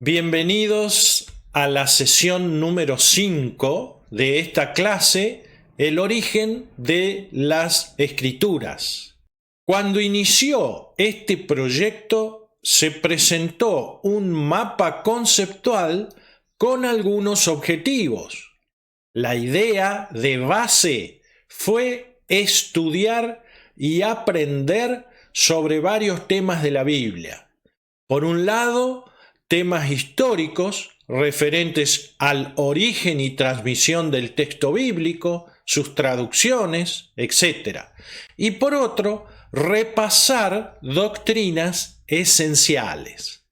Bienvenidos a la sesión número 5 de esta clase, el origen de las escrituras. Cuando inició este proyecto, se presentó un mapa conceptual con algunos objetivos. La idea de base fue estudiar y aprender sobre varios temas de la Biblia. Por un lado, temas históricos referentes al origen y transmisión del texto bíblico, sus traducciones, etc. Y por otro, repasar doctrinas esenciales,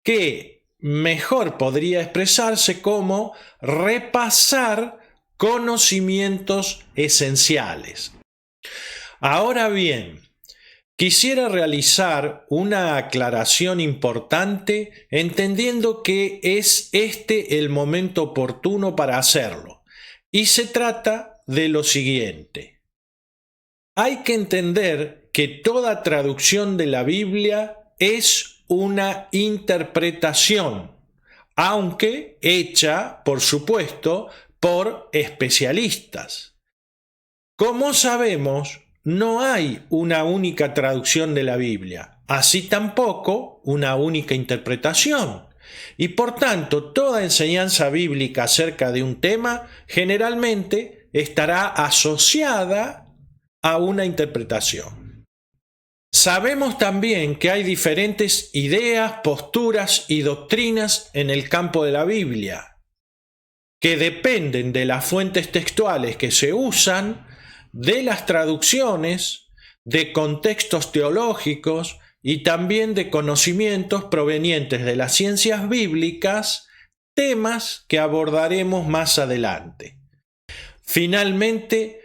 que mejor podría expresarse como repasar conocimientos esenciales. Ahora bien, quisiera realizar una aclaración importante, entendiendo que es este el momento oportuno para hacerlo. Y se trata de lo siguiente. Hay que entender que toda traducción de la Biblia es una interpretación, aunque hecha, por supuesto, por especialistas. Como sabemos, no hay una única traducción de la Biblia, así tampoco una única interpretación. Y por tanto, toda enseñanza bíblica acerca de un tema generalmente estará asociada a una interpretación. Sabemos también que hay diferentes ideas, posturas y doctrinas en el campo de la Biblia, que dependen de las fuentes textuales que se usan, de las traducciones, de contextos teológicos y también de conocimientos provenientes de las ciencias bíblicas, temas que abordaremos más adelante. Finalmente,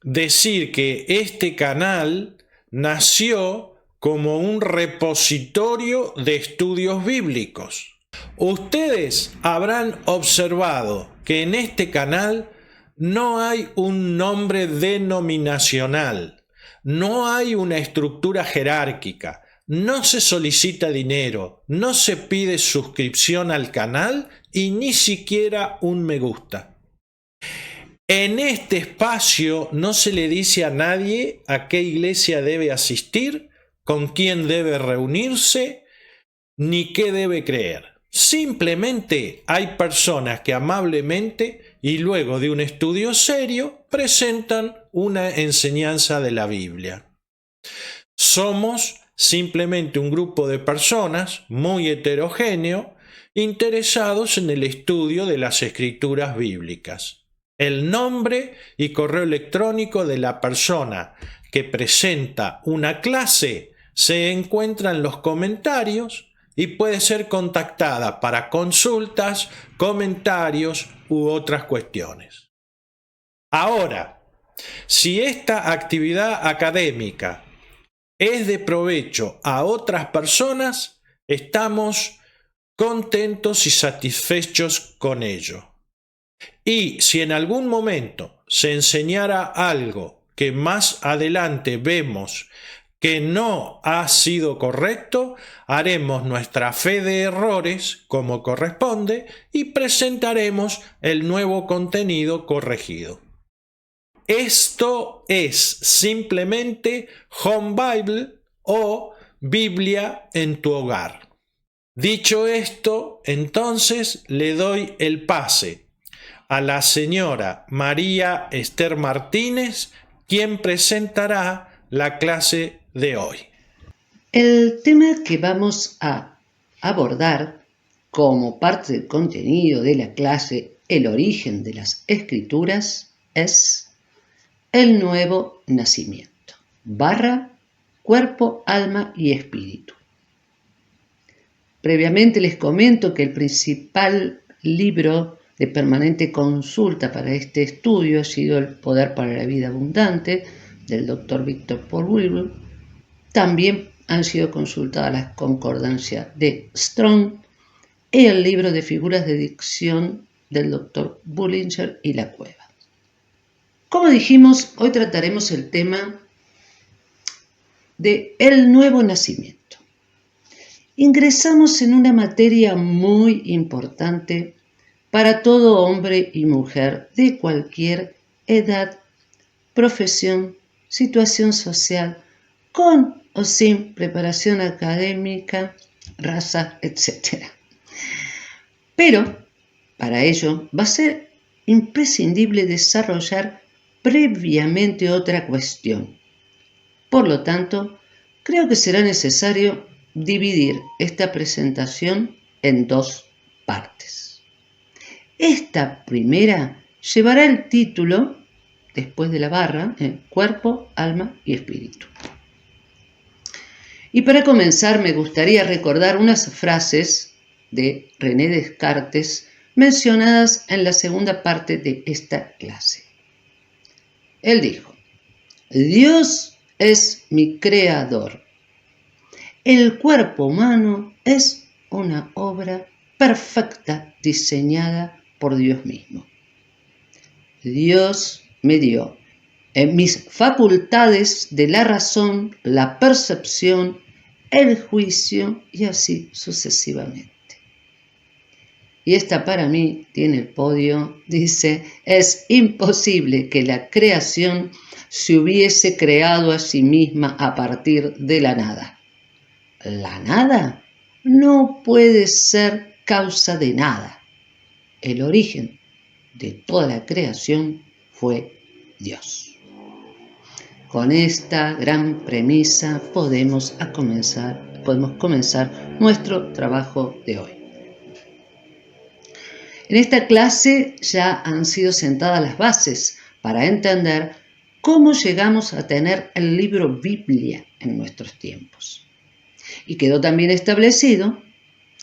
decir que este canal nació como un repositorio de estudios bíblicos. Ustedes habrán observado que en este canal no hay un nombre denominacional, no hay una estructura jerárquica, no se solicita dinero, no se pide suscripción al canal y ni siquiera un me gusta. En este espacio no se le dice a nadie a qué iglesia debe asistir, con quién debe reunirse, ni qué debe creer. Simplemente hay personas que amablemente y luego de un estudio serio presentan una enseñanza de la Biblia. Somos simplemente un grupo de personas muy heterogéneo interesados en el estudio de las escrituras bíblicas. El nombre y correo electrónico de la persona que presenta una clase se encuentra en los comentarios y puede ser contactada para consultas, comentarios u otras cuestiones. Ahora, si esta actividad académica es de provecho a otras personas, estamos contentos y satisfechos con ello. Y si en algún momento se enseñara algo que más adelante vemos que no ha sido correcto, haremos nuestra fe de errores como corresponde y presentaremos el nuevo contenido corregido. Esto es simplemente Home Bible o Biblia en tu hogar. Dicho esto, entonces le doy el pase a la señora María Esther Martínez, quien presentará la clase de hoy. El tema que vamos a abordar como parte del contenido de la clase El origen de las escrituras es el nuevo nacimiento, cuerpo, alma y espíritu. Previamente les comento que el principal libro de permanente consulta para este estudio ha sido El poder para la vida abundante del Dr. Victor Paul Wilbur. También han sido consultadas las concordancias de Strong y el libro de figuras de dicción del Dr. Bullinger y La Cueva. Como dijimos, hoy trataremos el tema de el nuevo nacimiento. ingresamos en una materia muy importante para todo hombre y mujer de cualquier edad, profesión, situación social, con o sin preparación académica, raza, etc. Pero para ello va a ser imprescindible desarrollar previamente otra cuestión. Por lo tanto, creo que será necesario dividir esta presentación en dos partes. Esta primera llevará el título, después de la barra, Cuerpo, Alma y Espíritu. Y para comenzar me gustaría recordar unas frases de René Descartes mencionadas en la segunda parte de esta clase. Él dijo: Dios es mi creador. El cuerpo humano es una obra perfecta diseñada por Dios mismo. Dios me dio en mis facultades de la razón, la percepción, el juicio y así sucesivamente. Y esta para mí tiene el podio, dice: es imposible que la creación se hubiese creado a sí misma a partir de la nada. La nada no puede ser causa de nada. El origen de toda la creación fue Dios. Con esta gran premisa podemos comenzar nuestro trabajo de hoy. En esta clase ya han sido sentadas las bases para entender cómo llegamos a tener el libro Biblia en nuestros tiempos. Y quedó también establecido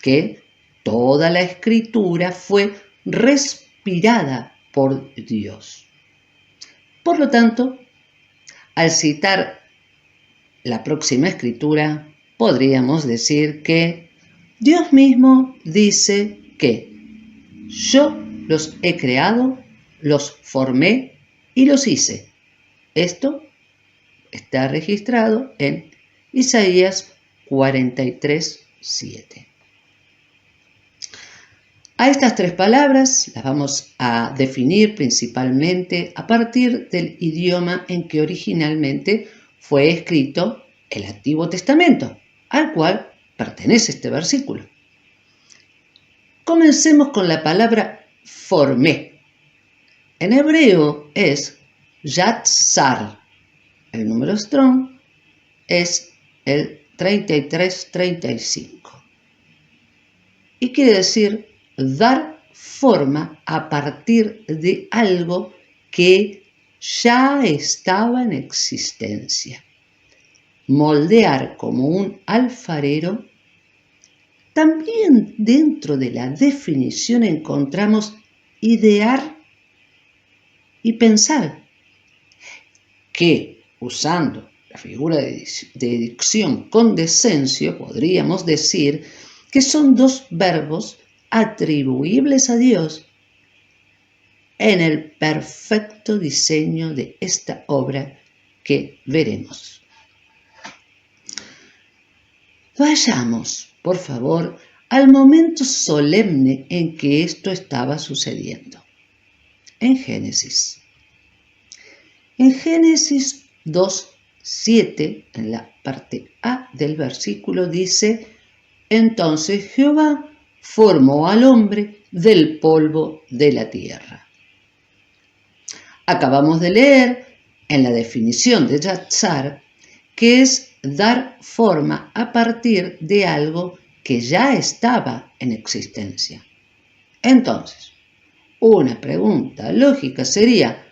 que toda la escritura fue respirada por Dios. Por lo tanto, al citar la próxima escritura, podríamos decir que Dios mismo dice que yo los he creado, los formé y los hice. Esto está registrado en Isaías 43:7. A estas tres palabras las vamos a definir principalmente a partir del idioma en que originalmente fue escrito el Antiguo Testamento, al cual pertenece este versículo. Comencemos con la palabra formé. En hebreo es yatzar. El número strong es el 3335. Y quiere decir dar forma a partir de algo que ya estaba en existencia. Moldear como un alfarero. También dentro de la definición encontramos idear y pensar, que usando la figura de dicción con desencio podríamos decir que son dos verbos atribuibles a Dios en el perfecto diseño de esta obra que veremos. Vayamos, por favor, al momento solemne en que esto estaba sucediendo. En Génesis. En Génesis 2:7, en la parte A del versículo, dice: entonces Jehová formó al hombre del polvo de la tierra. Acabamos de leer en la definición de yatzar que es dar forma a partir de algo que ya estaba en existencia. Entonces, una pregunta lógica sería: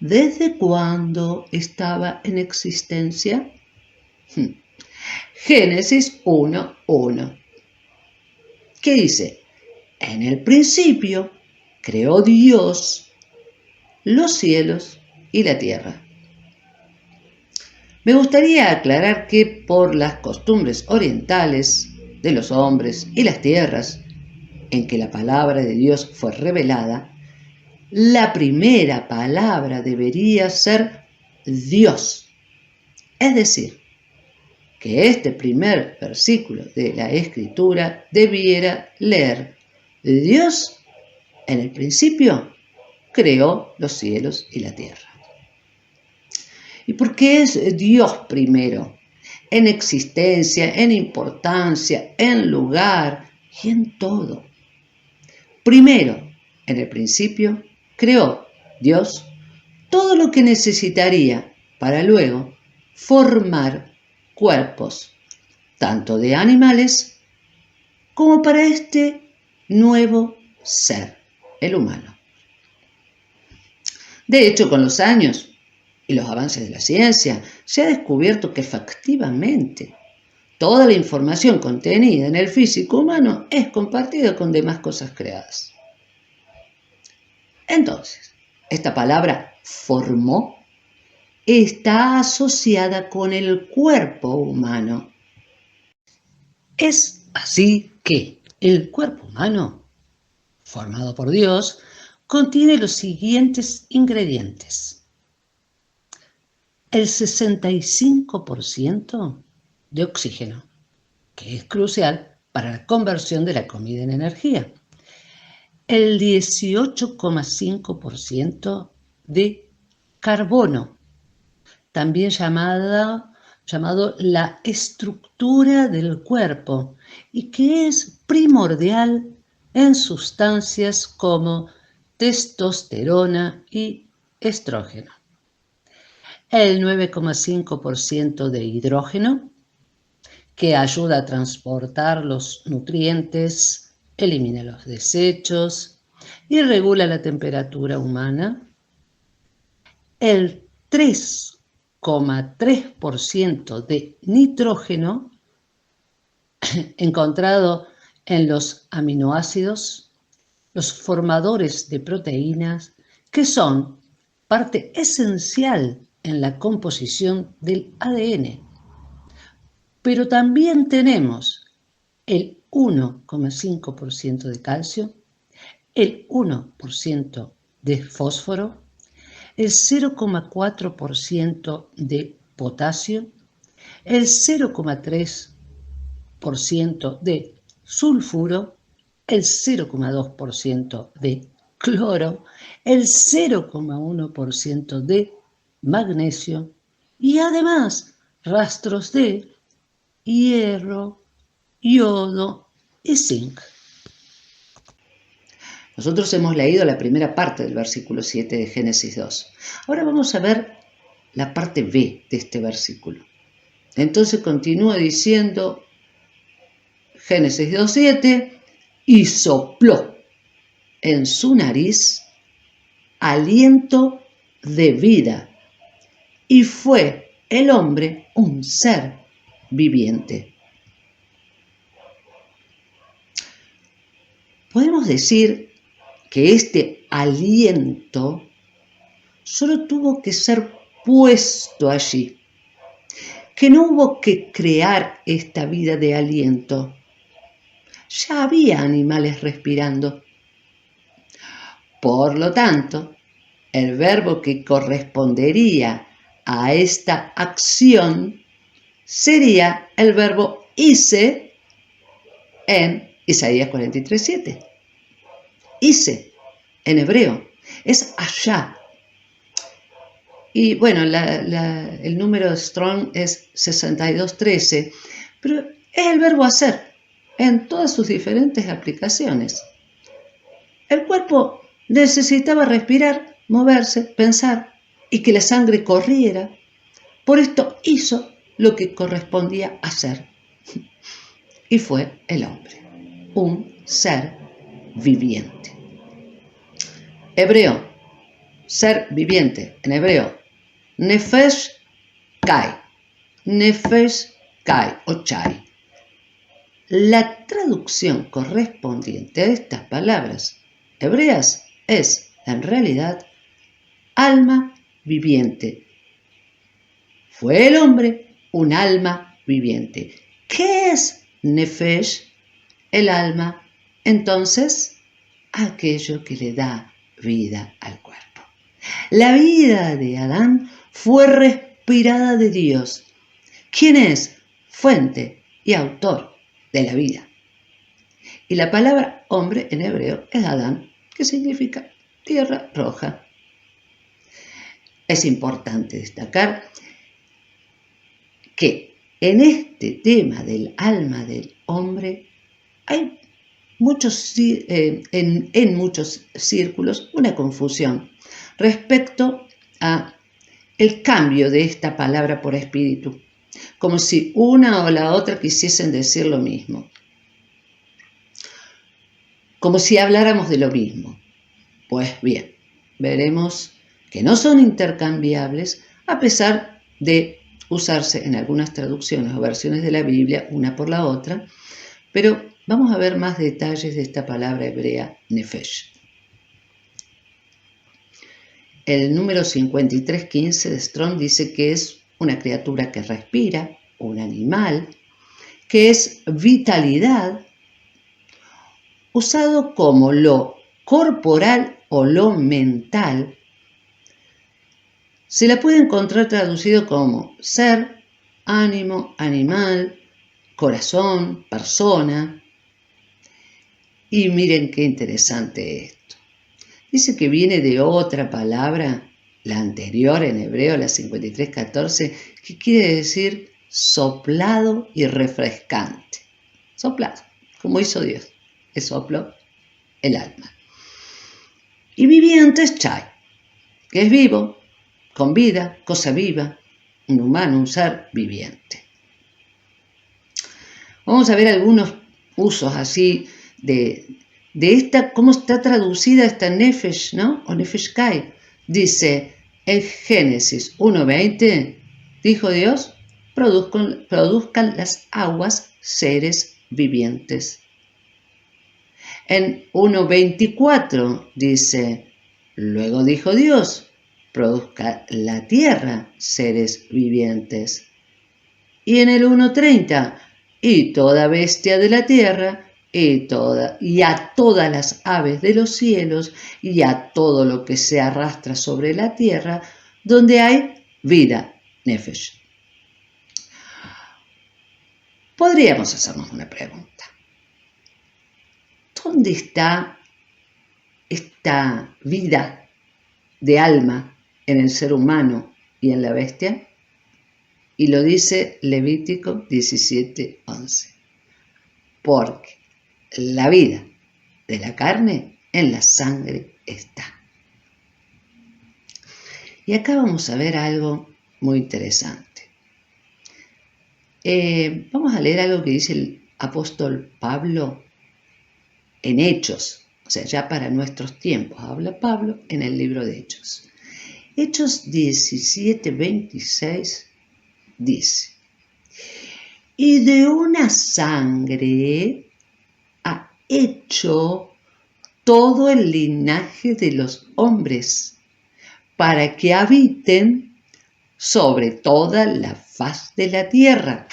¿desde cuándo estaba en existencia? Génesis 1:1. ¿Qué dice? En el principio creó Dios los cielos y la tierra. Me gustaría aclarar que por las costumbres orientales de los hombres y las tierras en que la palabra de Dios fue revelada, la primera palabra debería ser Dios. Es decir, que este primer versículo de la Escritura debiera leer: Dios en el principio creó los cielos y la tierra. ¿Y por qué es Dios primero? En existencia, en importancia, en lugar y en todo. Primero, en el principio, creó Dios todo lo que necesitaría para luego formar cuerpos, tanto de animales como para este nuevo ser, el humano. De hecho, con los años y los avances de la ciencia, se ha descubierto que efectivamente toda la información contenida en el físico humano es compartida con demás cosas creadas. Entonces, esta palabra formó está asociada con el cuerpo humano. Es así que el cuerpo humano, formado por Dios, contiene los siguientes ingredientes: el 65% de oxígeno, que es crucial para la conversión de la comida en energía; el 18,5% de carbono, también llamado la estructura del cuerpo, y que es primordial en sustancias como testosterona y estrógeno; el 9,5% de hidrógeno, que ayuda a transportar los nutrientes, elimina los desechos y regula la temperatura humana; el 3,3% de nitrógeno, encontrado en los aminoácidos, los formadores de proteínas, que son parte esencial en la composición del ADN. Pero también tenemos el 1,5% de calcio, el 1% de fósforo, el 0,4% de potasio, el 0,3% de sulfuro, el 0,2% de cloro, el 0,1% de magnesio y además rastros de hierro, yodo y zinc. Nosotros hemos leído la primera parte del versículo 7 de Génesis 2. Ahora vamos a ver la parte B de este versículo. Entonces continúa diciendo Génesis 2:7: y sopló en su nariz aliento de vida, y fue el hombre un ser viviente. Podemos decir que este aliento solo tuvo que ser puesto allí, que no hubo que crear esta vida de aliento. Ya había animales respirando. Por lo tanto, el verbo que correspondería a esta acción sería el verbo hice en Isaías 43:7. Hice, en hebreo, es allá. Y bueno, el número Strong es 6213, pero es el verbo hacer en todas sus diferentes aplicaciones. El cuerpo necesitaba respirar, moverse, pensar y que la sangre corriera. Por esto hizo lo que correspondía hacer. Y fue el hombre, un ser viviente. Hebreo, ser viviente, en hebreo, nefesh kai, o chai. La traducción correspondiente a estas palabras hebreas es, en realidad, alma viviente. Fue el hombre un alma viviente. ¿Qué es nefesh? El alma. Entonces, aquello que le da vida al cuerpo. La vida de Adán fue respirada de Dios. ¿Quién es? fuente y autor de la vida. Y la palabra hombre en hebreo es Adán, que significa tierra roja. Es importante destacar que en este tema del alma del hombre hay en muchos círculos una confusión respecto a el cambio de esta palabra por espíritu, como si una o la otra quisiesen decir lo mismo, como si habláramos de lo mismo. Pues bien, veremos que no son intercambiables a pesar de usarse en algunas traducciones o versiones de la Biblia una por la otra, pero vamos a ver más detalles de esta palabra hebrea nefesh. El número 5315 de Strong dice que es una criatura que respira, un animal, que es vitalidad, usado como lo corporal o lo mental. Se la puede encontrar traducido como ser, ánimo, animal, corazón, persona. Y miren qué interesante esto. Dice que viene de otra palabra, la anterior en hebreo, la 5314, que quiere decir soplado y refrescante. Soplado, como hizo Dios, que sopló el alma. Y viviente es chai, que es vivo, con vida, cosa viva, un humano, un ser viviente. Vamos a ver algunos usos así de esta, cómo está traducida esta nefesh, ¿no? O nefesh kai. Dice, en Génesis 1:20, dijo Dios, produzcan las aguas seres vivientes. En 1:24 dice, luego dijo Dios, produzca la tierra seres vivientes. Y en el 1:30, y toda bestia de la tierra, y a todas las aves de los cielos, y a todo lo que se arrastra sobre la tierra, donde hay vida, nefesh. Podríamos hacernos una pregunta. ¿Dónde está esta vida de alma en el ser humano y en la bestia? Y lo dice Levítico 17:11. Porque la vida de la carne en la sangre está. Y acá vamos a ver algo muy interesante. Vamos a leer algo que dice el apóstol Pablo en Hechos, o sea, ya para nuestros tiempos, habla Pablo en el libro de Hechos. Hechos 17:26 dice, y de una sangre ha hecho todo el linaje de los hombres, para que habiten sobre toda la faz de la tierra.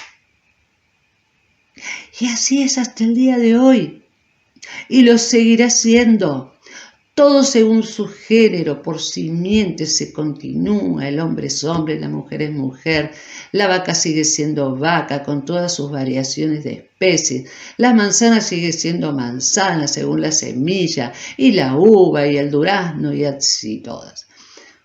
Y así es hasta el día de hoy, y lo seguirá siendo. Todo según su género, por simiente se continúa, el hombre es hombre, la mujer es mujer, la vaca sigue siendo vaca con todas sus variaciones de especies, la manzana sigue siendo manzana según la semilla, y la uva y el durazno y así todas,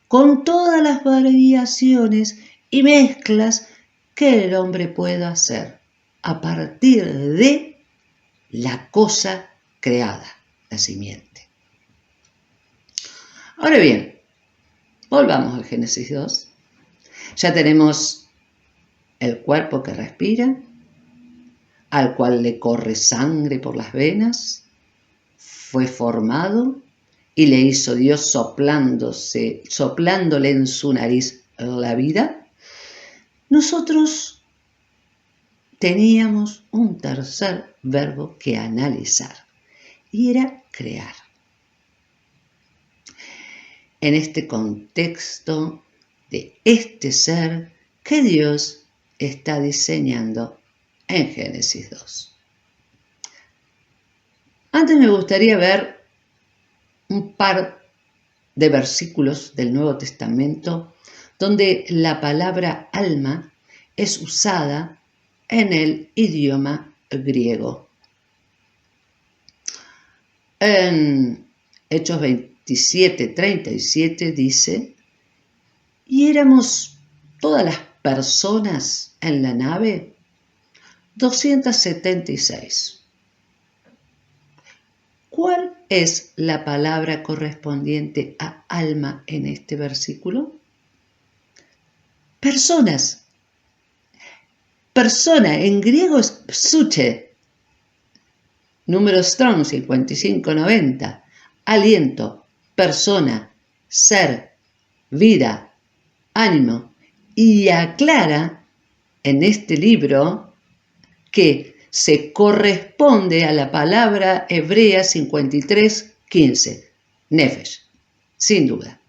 con todas las variaciones y mezclas que el hombre pueda hacer a partir de la cosa creada, la simiente. Ahora bien, volvamos a Génesis 2. Ya tenemos el cuerpo que respira, al cual le corre sangre por las venas, fue formado y le hizo Dios soplándole en su nariz la vida. Nosotros teníamos un tercer verbo que analizar y era crear. En este contexto de este ser que Dios está diseñando en Génesis 2. Antes me gustaría ver un par de versículos del Nuevo Testamento donde la palabra alma es usada en el idioma griego. En Hechos 27:37 dice: y éramos todas las personas en la nave 276. ¿Cuál es la palabra correspondiente a alma en este versículo? Personas. Persona en griego es psuche. Número Strong 5590. Aliento, persona, ser, vida, ánimo. Y aclara en este libro que se corresponde a la palabra hebrea 53:15, nefesh, sin duda.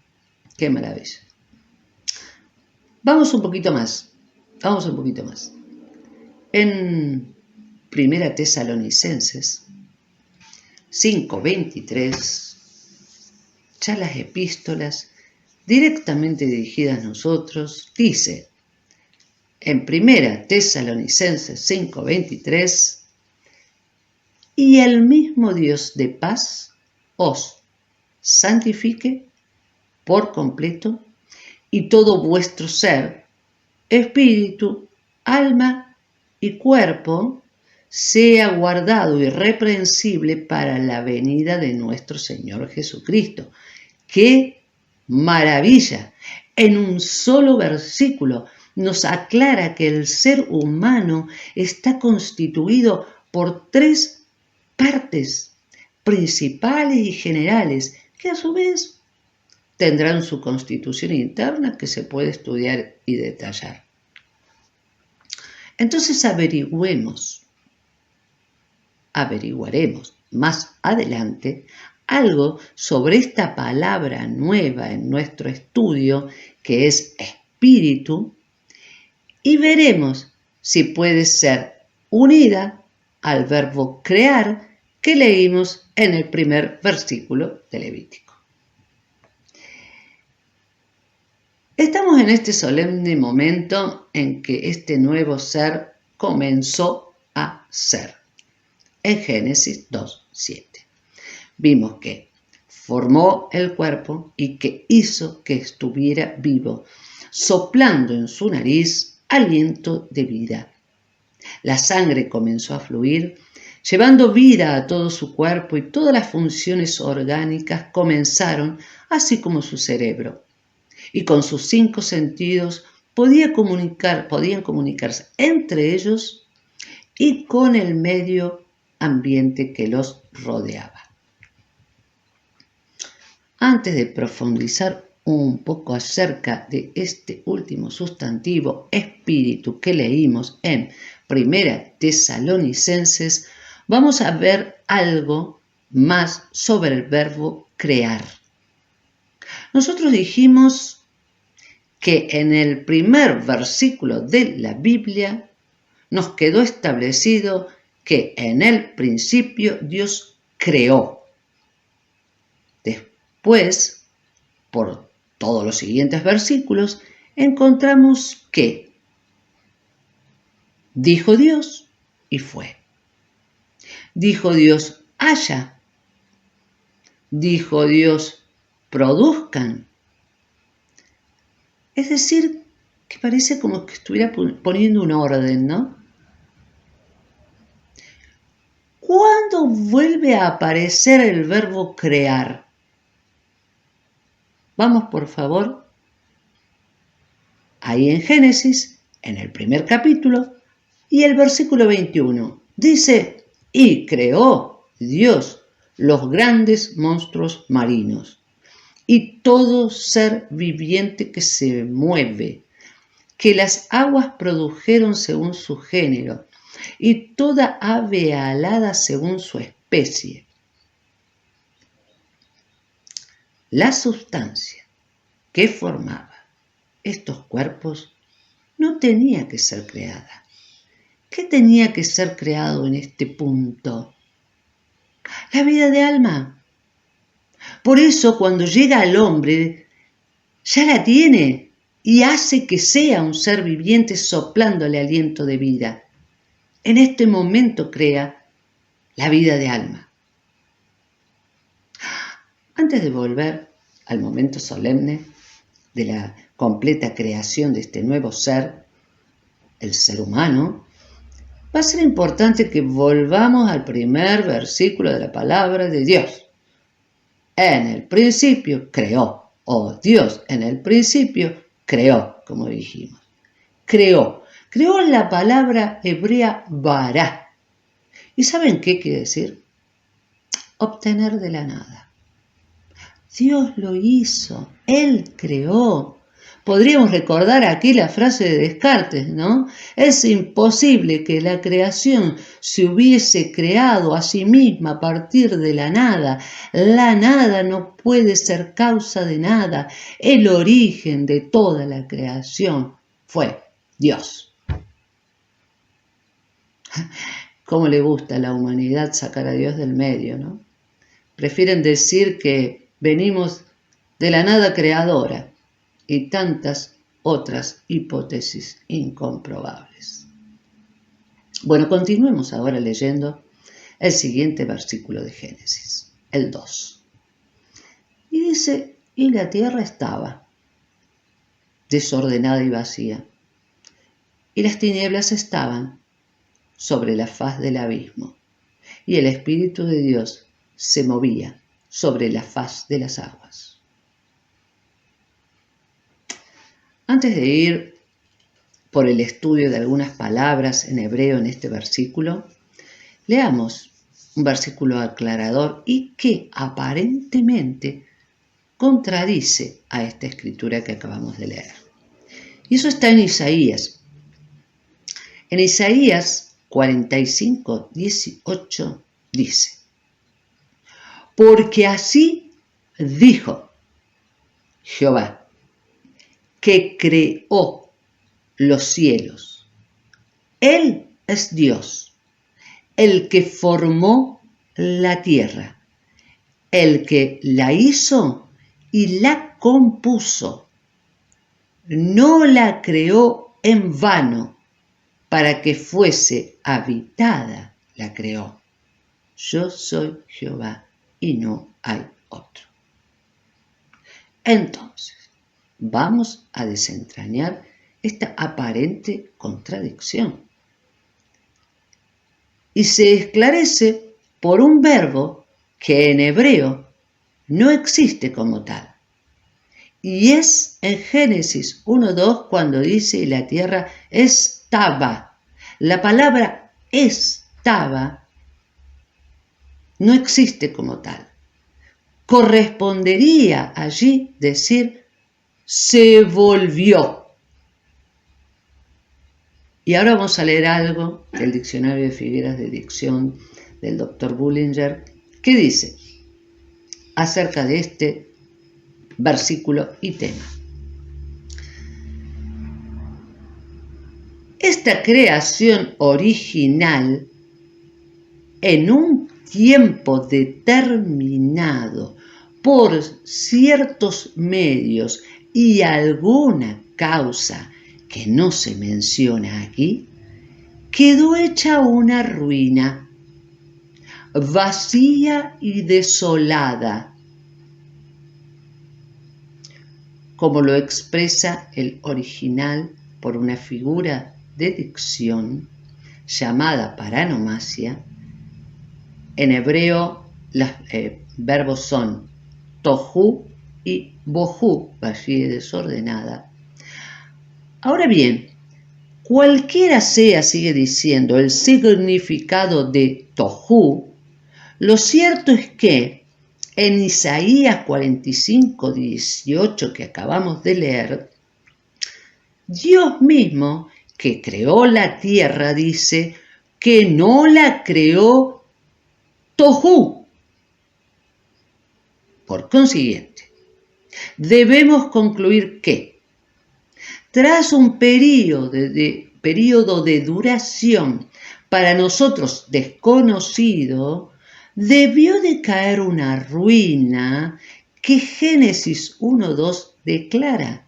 Qué maravilla. Vamos un poquito más. En Primera Tesalonicenses 5:23, ya las epístolas directamente dirigidas a nosotros, dice: en Primera Tesalonicenses 5:23, y el mismo Dios de paz os santifique por completo, y todo vuestro ser, espíritu, alma y cuerpo sea guardado irreprensible para la venida de nuestro Señor Jesucristo. ¡Qué maravilla! En un solo versículo nos aclara que el ser humano está constituido por tres partes principales y generales, que a su vez tendrán su constitución interna que se puede estudiar y detallar. Entonces averiguaremos más adelante algo sobre esta palabra nueva en nuestro estudio, que es espíritu, y veremos si puede ser unida al verbo crear que leímos en el primer versículo de Levítico. Estamos en este solemne momento en que este nuevo ser comenzó a ser. En Génesis 2:7. Vimos que formó el cuerpo y que hizo que estuviera vivo, soplando en su nariz aliento de vida. La sangre comenzó a fluir, llevando vida a todo su cuerpo, y todas las funciones orgánicas comenzaron, así como su cerebro. Y con sus 5 sentidos podían comunicarse entre ellos y con el medio ambiente que los rodeaba. Antes de profundizar un poco acerca de este último sustantivo, espíritu, que leímos en Primera Tesalonicenses, vamos a ver algo más sobre el verbo crear. Nosotros dijimos que en el primer versículo de la Biblia nos quedó establecido que en el principio Dios creó. Después, por todos los siguientes versículos, encontramos que dijo Dios y fue. Dijo Dios, haya. Dijo Dios, produzcan. Es decir, que parece como que estuviera poniendo un orden, ¿no? ¿Cuándo vuelve a aparecer el verbo crear? Vamos, por favor, ahí en Génesis, en el primer capítulo, y el versículo 21. Dice, y creó Dios los grandes monstruos marinos y todo ser viviente que se mueve, que las aguas produjeron según su género, y toda ave alada según su especie. La sustancia que formaba estos cuerpos no tenía que ser creada. ¿Qué tenía que ser creado en este punto? La vida de alma. Por eso cuando llega al hombre, ya la tiene y hace que sea un ser viviente soplándole aliento de vida. en este momento crea la vida de alma. Antes de volver al momento solemne de la completa creación de este nuevo ser, el ser humano, va a ser importante que volvamos al primer versículo de la palabra de Dios. En el principio creó, o Dios en el principio creó, como dijimos. Creó la palabra hebrea bará. ¿Y saben qué quiere decir? Obtener de la nada. Dios lo hizo, Él creó. Podríamos recordar aquí la frase de Descartes, ¿no? Es imposible que la creación se hubiese creado a sí misma a partir de la nada. La nada no puede ser causa de nada. El origen de toda la creación fue Dios. ¿Cómo le gusta a la humanidad sacar a Dios del medio, ¿no? Prefieren decir que venimos de la nada creadora y tantas otras hipótesis incomprobables. Bueno, continuemos ahora leyendo el siguiente versículo de Génesis, el 2. Y dice, y la tierra estaba desordenada y vacía, y las tinieblas estaban sobre la faz del abismo, y el Espíritu de Dios se movía sobre la faz de las aguas. Antes de ir por el estudio de algunas palabras en hebreo en este versículo, leamos un versículo aclarador y que aparentemente contradice a esta escritura que acabamos de leer. Y eso está en Isaías. En Isaías 45, 18 dice, porque así dijo Jehová, que creó los cielos. Él es Dios, el que formó la tierra, el que la hizo y la compuso. No la creó en vano, para que fuese habitada, la creó. Yo soy Jehová y no hay otro. Entonces, vamos a desentrañar esta aparente contradicción. Y se esclarece por un verbo que en hebreo no existe como tal. Y es en Génesis 1:2 cuando dice y la tierra estaba. La palabra estaba no existe como tal. Correspondería allí decir se volvió. Y ahora vamos a leer algo del diccionario de figuras de dicción del Dr. Bullinger que dice acerca de este versículo y tema. Esta creación original en un tiempo determinado por ciertos medios y alguna causa que no se menciona aquí, quedó hecha una ruina, vacía y desolada, como lo expresa el original por una figura de dicción llamada paranomasia. En hebreo los verbos son tohu y bohu, vacía y desordenada. Ahora bien, cualquiera sea, sigue diciendo, el significado de tohu, lo cierto es que en Isaías 45, 18 que acabamos de leer, Dios mismo que creó la tierra dice que no la creó tohu. Por consiguiente, debemos concluir que tras un periodo de duración para nosotros desconocido, debió de caer una ruina que Génesis 1:2 declara.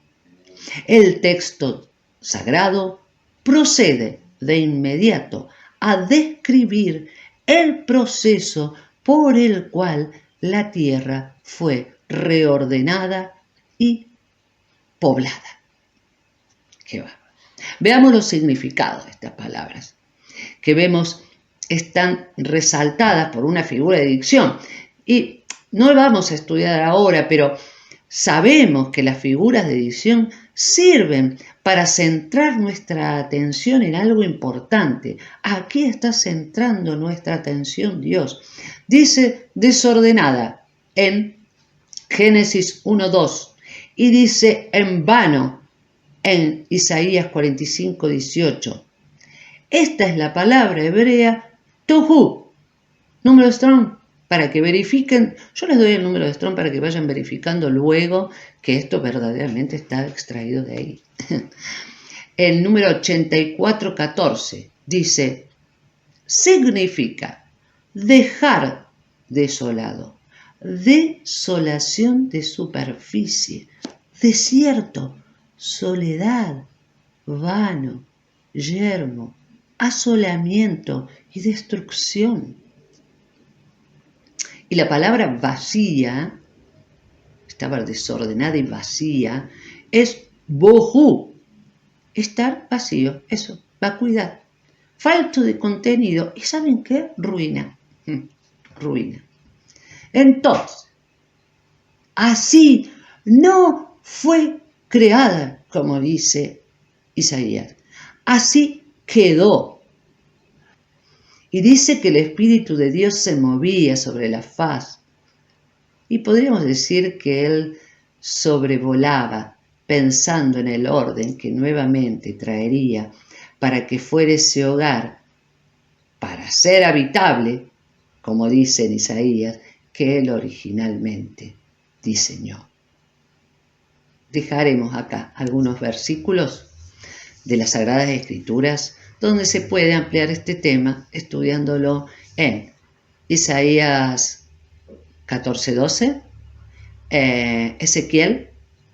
El texto sagrado procede de inmediato a describir el proceso por el cual la tierra fue reordenada y poblada. Qué va. Veamos los significados de estas palabras, que vemos están resaltadas por una figura de dicción. Y no lo vamos a estudiar ahora, pero sabemos que las figuras de dicción sirven para centrar nuestra atención en algo importante. Aquí está centrando nuestra atención Dios. Dice desordenada en Génesis 1:2 y dice en vano en Isaías 45:18. Esta es la palabra hebrea tohu, número de Strong, para que verifiquen. Yo les doy el número de Strong para que vayan verificando luego que esto verdaderamente está extraído de ahí. El número 8414 dice, significa dejar desolado, desolación de superficie, desierto, soledad, vano, yermo, asolamiento y destrucción. Y la palabra vacía, estaba desordenada y vacía, es bohu, estar vacío, eso, vacuidad, falto de contenido. ¿Y saben qué? Ruina, ruina. Entonces, así no fue creada, como dice Isaías, así quedó. Y dice que el Espíritu de Dios se movía sobre la faz. Y podríamos decir que Él sobrevolaba, pensando en el orden que nuevamente traería para que fuera ese hogar, para ser habitable, como dice en Isaías, que Él originalmente diseñó. Dejaremos acá algunos versículos de las Sagradas Escrituras donde se puede ampliar este tema estudiándolo en Isaías 14:12, Ezequiel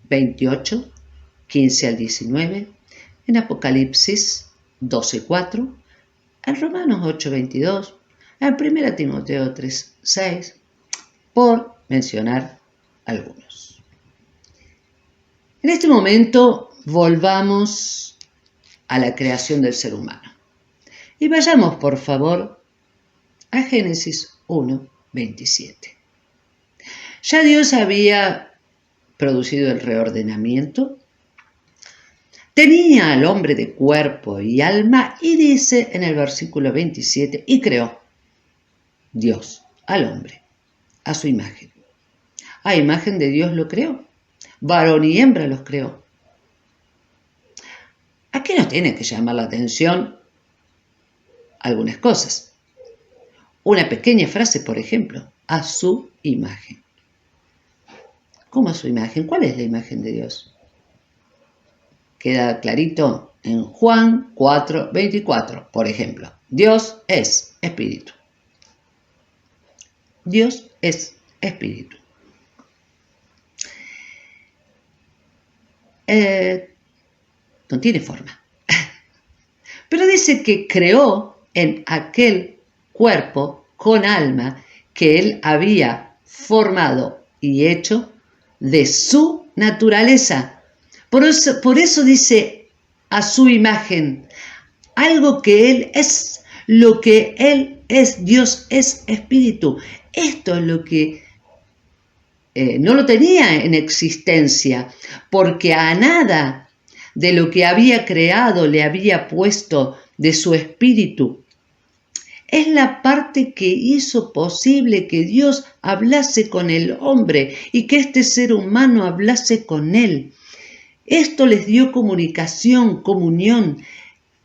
28, 15 al 19, en Apocalipsis 12:4, en Romanos 8:22, en 1 Timoteo 3:6, por mencionar algunos. En este momento volvamos a la creación del ser humano. Y vayamos, por favor, a Génesis 1:27. Ya Dios había producido el reordenamiento, tenía al hombre de cuerpo y alma, y dice en el versículo 27, y creó Dios al hombre a su imagen. A imagen de Dios lo creó, varón y hembra los creó. Aquí nos tiene que llamar la atención algunas cosas. Una pequeña frase, por ejemplo, a su imagen. ¿Cómo a su imagen? ¿Cuál es la imagen de Dios? Queda clarito en Juan 4:24, por ejemplo. Dios es espíritu. Dios es espíritu. No tiene forma. Pero dice que creó en aquel cuerpo con alma que Él había formado y hecho de su naturaleza. Por eso dice a su imagen, algo que Él es, lo que Él es, Dios es espíritu. Esto es lo que no lo tenía en existencia, porque a nada de lo que había creado le había puesto de su espíritu. Es la parte que hizo posible que Dios hablase con el hombre y que este ser humano hablase con él. Esto les dio comunicación, comunión.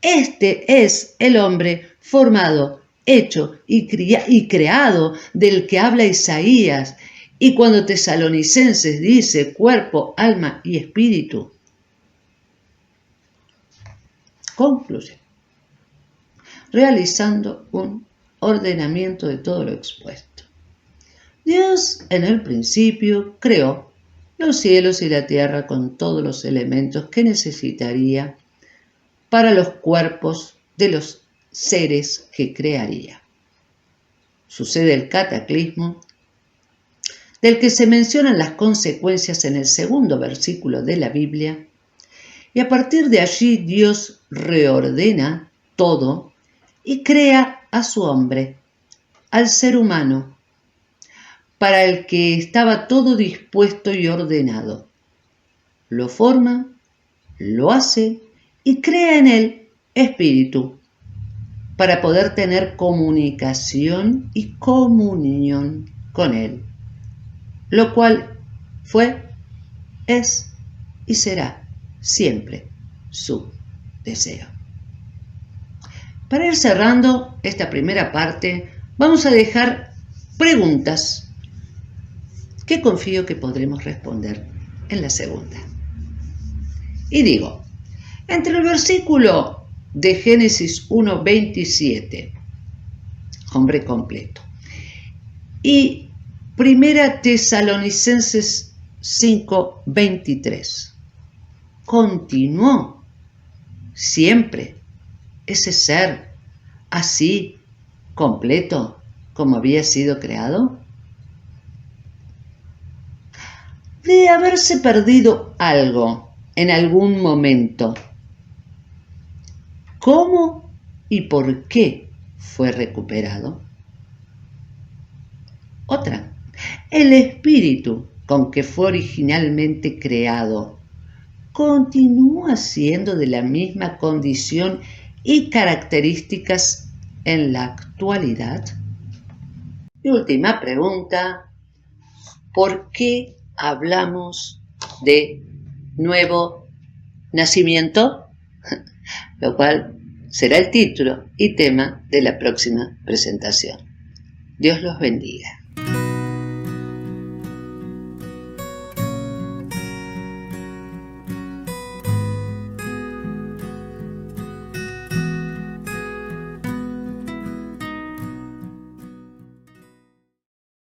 Este es el hombre formado, hecho y creado del que habla Isaías. Y cuando Tesalonicenses dice cuerpo, alma y espíritu. Concluye. Realizando un ordenamiento de todo lo expuesto. Dios en el principio creó los cielos y la tierra con todos los elementos que necesitaría para los cuerpos de los seres que crearía. Sucede el cataclismo, del que se mencionan las consecuencias en el segundo versículo de la Biblia, y a partir de allí Dios reordena todo y crea a su hombre, al ser humano, para el que estaba todo dispuesto y ordenado. Lo forma, lo hace y crea en él espíritu, para poder tener comunicación y comunión con él, lo cual fue, es y será siempre su deseo. Para ir cerrando esta primera parte, vamos a dejar preguntas que confío que podremos responder en la segunda. Y digo, entre el versículo de Génesis 1:27, hombre completo, y Primera Tesalonicenses 5:23, continuó siempre ese ser así completo como había sido creado. De haberse perdido algo en algún momento, ¿cómo y por qué fue recuperado? Otra, el espíritu con que fue originalmente creado continúa siendo de la misma condición y características en la actualidad. Y última pregunta, ¿por qué hablamos de nuevo nacimiento? Lo cual será el título y tema de la próxima presentación. Dios los bendiga.